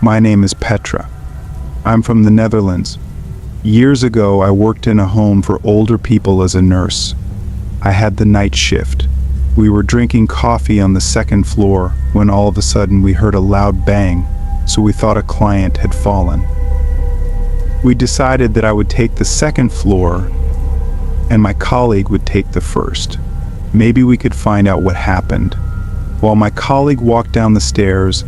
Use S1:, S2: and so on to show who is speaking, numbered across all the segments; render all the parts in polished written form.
S1: My name is Petra. I'm from the Netherlands. Years ago, I worked in a home for older people as a nurse. I had the night shift. We were drinking coffee on the second floor when all of a sudden we heard a loud bang, so we thought a client had fallen. We decided that I would take the second floor and my colleague would take the first. Maybe we could find out what happened. While my colleague walked down the stairs,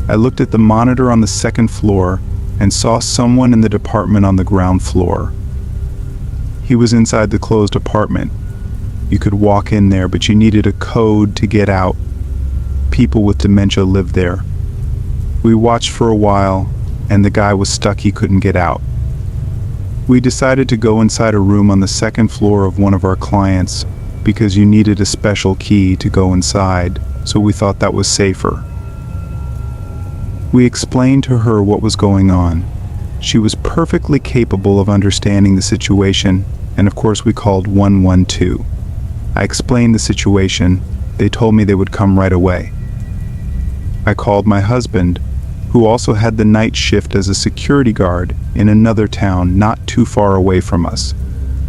S1: I looked at the monitor on the second floor and saw someone in the department on the ground floor. He was inside the closed apartment. You could walk in there, but you needed a code to get out. People with dementia lived there. We watched for a while, and the guy was stuck, he couldn't get out. We decided to go inside a room on the second floor of one of our clients because you needed a special key to go inside, so we thought that was safer. We explained to her what was going on. She was perfectly capable of understanding the situation, and of course we called 112. I explained the situation. They told me they would come right away. I called my husband, who also had the night shift as a security guard in another town not too far away from us.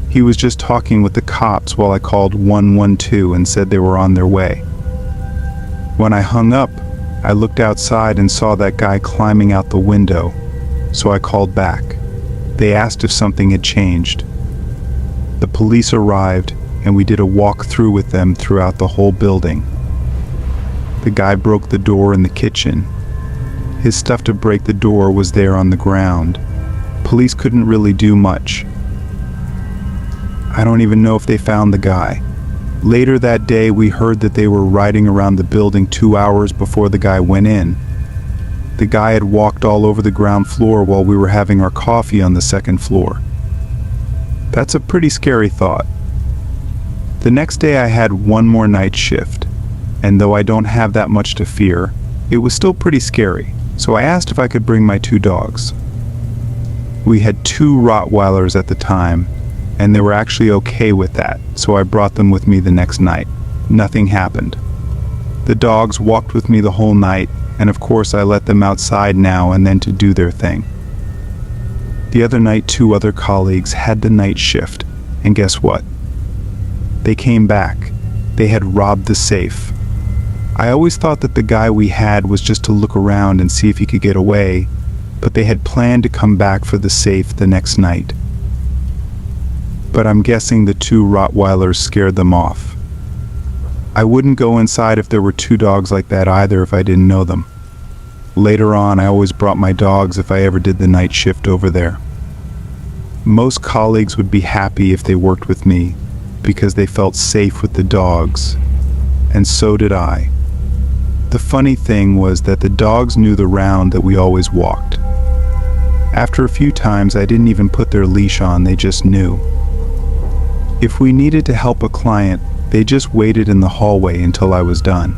S1: He was just talking with the cops while I called 112 and said they were on their way. When I hung up, I looked outside and saw that guy climbing out the window, so I called back. They asked if something had changed. The police arrived, and we did a walk-through with them throughout the whole building. The guy broke the door in the kitchen. His stuff to break the door was there on the ground. Police couldn't really do much. I don't even know if they found the guy. Later that day, we heard that they were riding around the building 2 hours before the guy went in. The guy had walked all over the ground floor while we were having our coffee on the second floor. That's a pretty scary thought. The next day I had one more night shift, and though I don't have that much to fear, it was still pretty scary, so I asked if I could bring my 2 dogs. We had 2 Rottweilers at the time, and they were actually okay with that, so I brought them with me the next night. Nothing happened. The dogs walked with me the whole night, and of course I let them outside now and then to do their thing. The other night 2 other colleagues had the night shift, and guess what? They came back. They had robbed the safe. I always thought that the guy we had was just to look around and see if he could get away, but they had planned to come back for the safe the next night. But I'm guessing the 2 Rottweilers scared them off. I wouldn't go inside if there were 2 dogs like that either if I didn't know them. Later on, I always brought my dogs if I ever did the night shift over there. Most colleagues would be happy if they worked with me because they felt safe with the dogs, and so did I. The funny thing was that the dogs knew the round that we always walked. After a few times, I didn't even put their leash on, they just knew. If we needed to help a client, they just waited in the hallway until I was done.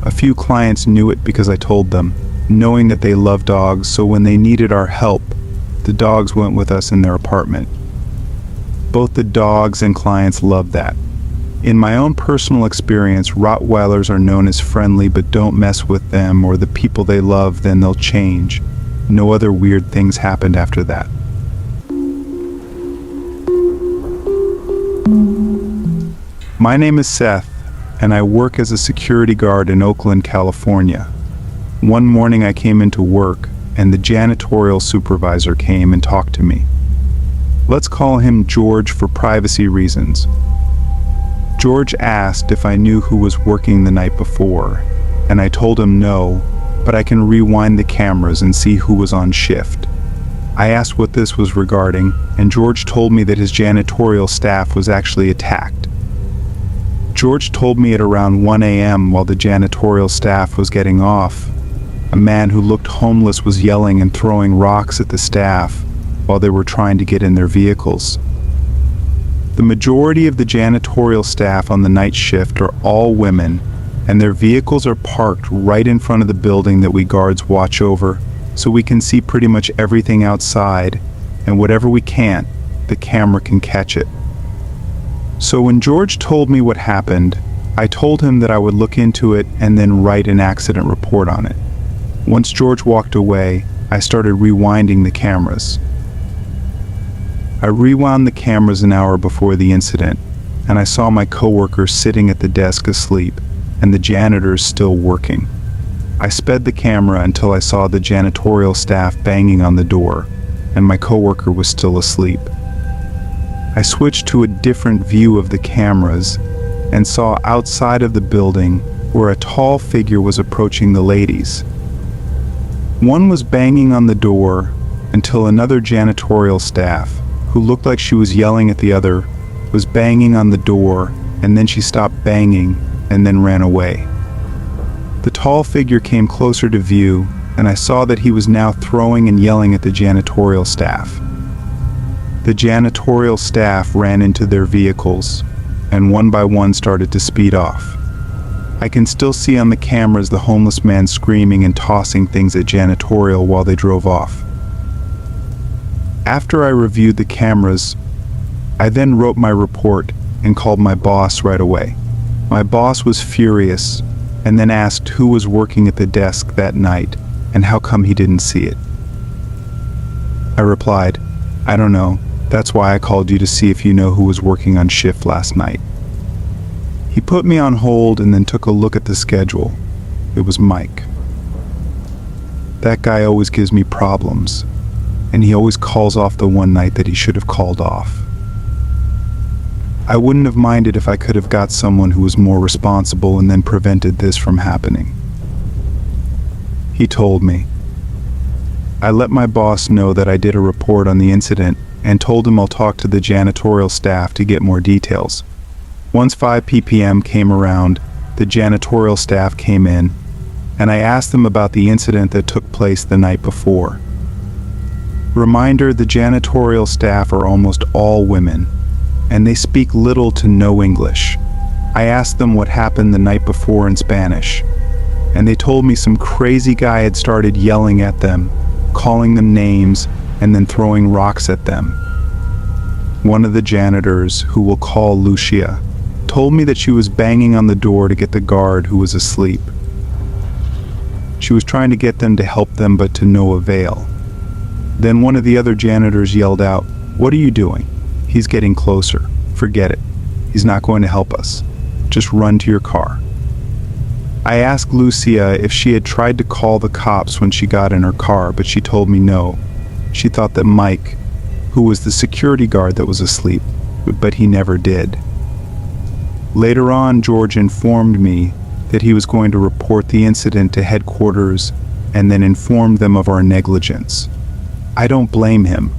S1: A few clients knew it because I told them, knowing that they love dogs, so when they needed our help, the dogs went with us in their apartment. Both the dogs and clients loved that. In my own personal experience, Rottweilers are known as friendly, but don't mess with them or the people they love, then they'll change. No other weird things happened after that. My name is Seth, and I work as a security guard in Oakland, California. One morning I came into work, and the janitorial supervisor came and talked to me. Let's call him George for privacy reasons. George asked if I knew who was working the night before, and I told him no, but I can rewind the cameras and see who was on shift. I asked what this was regarding, and George told me that his janitorial staff was actually attacked. George told me at around 1 a.m. while the janitorial staff was getting off, a man who looked homeless was yelling and throwing rocks at the staff while they were trying to get in their vehicles. The majority of the janitorial staff on the night shift are all women, and their vehicles are parked right in front of the building that we guards watch over, so we can see pretty much everything outside, and whatever we can't, the camera can catch it. So when George told me what happened, I told him that I would look into it and then write an accident report on it. Once George walked away, I started rewinding the cameras. I rewound the cameras an hour before the incident, and I saw my coworker sitting at the desk asleep, and the janitors still working. I sped the camera until I saw the janitorial staff banging on the door, and my coworker was still asleep. I switched to a different view of the cameras and saw outside of the building where a tall figure was approaching the ladies. One was banging on the door until another janitorial staff, who looked like she was yelling at the other, was banging on the door, and then she stopped banging and then ran away. The tall figure came closer to view, and I saw that he was now throwing and yelling at the janitorial staff. The janitorial staff ran into their vehicles, and one by one started to speed off. I can still see on the cameras the homeless man screaming and tossing things at janitorial while they drove off. After I reviewed the cameras, I then wrote my report and called my boss right away. My boss was furious and then asked who was working at the desk that night and how come he didn't see it. I replied, "I don't know. That's why I called you to see if you know who was working on shift last night." He put me on hold and then took a look at the schedule. It was Mike. That guy always gives me problems, and he always calls off the one night that he should have called off. I wouldn't have minded if I could have got someone who was more responsible and then prevented this from happening. He told me. I let my boss know that I did a report on the incident and told him I'll talk to the janitorial staff to get more details. Once 5 p.m. came around, the janitorial staff came in, and I asked them about the incident that took place the night before. Reminder, the janitorial staff are almost all women, and they speak little to no English. I asked them what happened the night before in Spanish, and they told me some crazy guy had started yelling at them, calling them names, and then throwing rocks at them. One of the janitors, who we'll call Lucia, told me that she was banging on the door to get the guard who was asleep. She was trying to get them to help them, but to no avail. Then one of the other janitors yelled out, "What are you doing? He's getting closer. Forget it. He's not going to help us. Just run to your car." I asked Lucia if she had tried to call the cops when she got in her car, but she told me no. She thought that Mike, who was the security guard that was asleep, but he never did. Later on, George informed me that he was going to report the incident to headquarters and then inform them of our negligence. I don't blame him.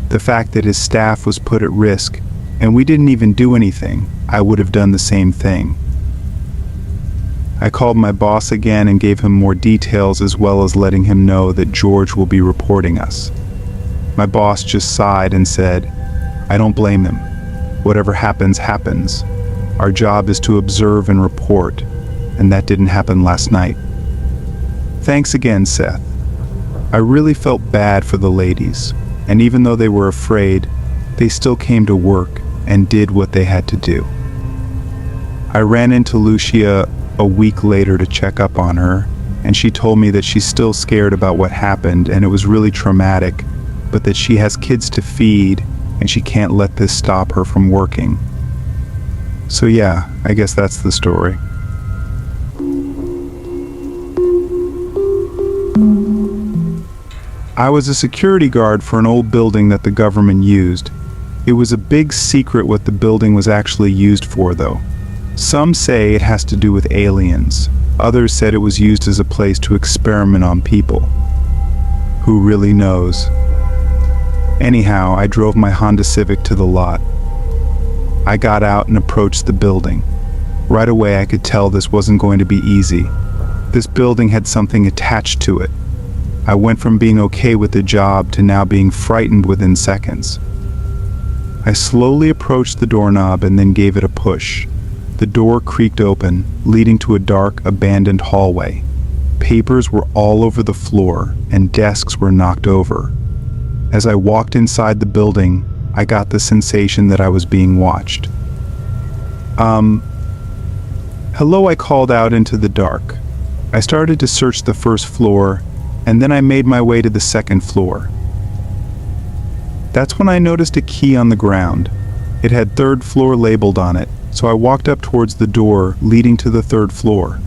S1: The fact that his staff was put at risk and we didn't even do anything, I would have done the same thing. I called my boss again and gave him more details, as well as letting him know that George will be reporting us. My boss just sighed and said, "I don't blame him. Whatever happens, happens. Our job is to observe and report, and that didn't happen last night." Thanks again, Seth. I really felt bad for the ladies, and even though they were afraid, they still came to work and did what they had to do. I ran into Lucia a week later to check up on her, and she told me that she's still scared about what happened and it was really traumatic, but that she has kids to feed and she can't let this stop her from working. So yeah, I guess that's the story. I was a security guard for an old building that the government used. It was a big secret what the building was actually used for, though. Some say it has to do with aliens. Others said it was used as a place to experiment on people. Who really knows? Anyhow, I drove my Honda Civic to the lot. I got out and approached the building. Right away I could tell this wasn't going to be easy. This building had something attached to it. I went from being okay with the job to now being frightened within seconds. I slowly approached the doorknob and then gave it a push. The door creaked open, leading to a dark, abandoned hallway. Papers were all over the floor, and desks were knocked over. As I walked inside the building, I got the sensation that I was being watched. Hello, I called out into the dark. I started to search the first floor, and then I made my way to the second floor. That's when I noticed a key on the ground. It had third floor labeled on it, so I walked up towards the door leading to the third floor.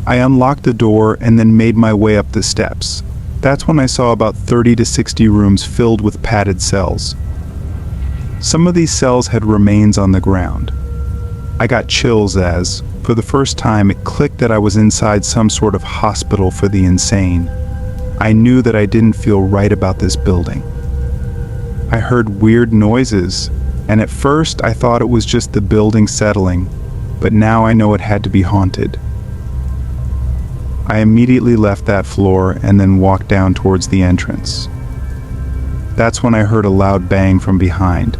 S1: I unlocked the door and then made my way up the steps. That's when I saw about 30 to 60 rooms filled with padded cells. Some of these cells had remains on the ground. I got chills as, for the first time, it clicked that I was inside some sort of hospital for the insane. I knew that I didn't feel right about this building. I heard weird noises, and at first I thought it was just the building settling, but now I know it had to be haunted. I immediately left that floor and then walked down towards the entrance. That's when I heard a loud bang from behind.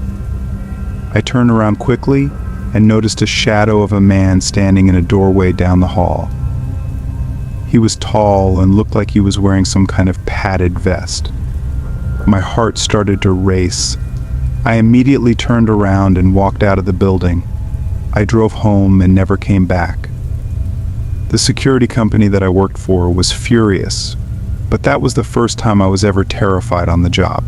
S1: I turned around quickly and noticed a shadow of a man standing in a doorway down the hall. He was tall and looked like he was wearing some kind of padded vest. My heart started to race. I immediately turned around and walked out of the building. I drove home and never came back. The security company that I worked for was furious, but that was the first time I was ever terrified on the job.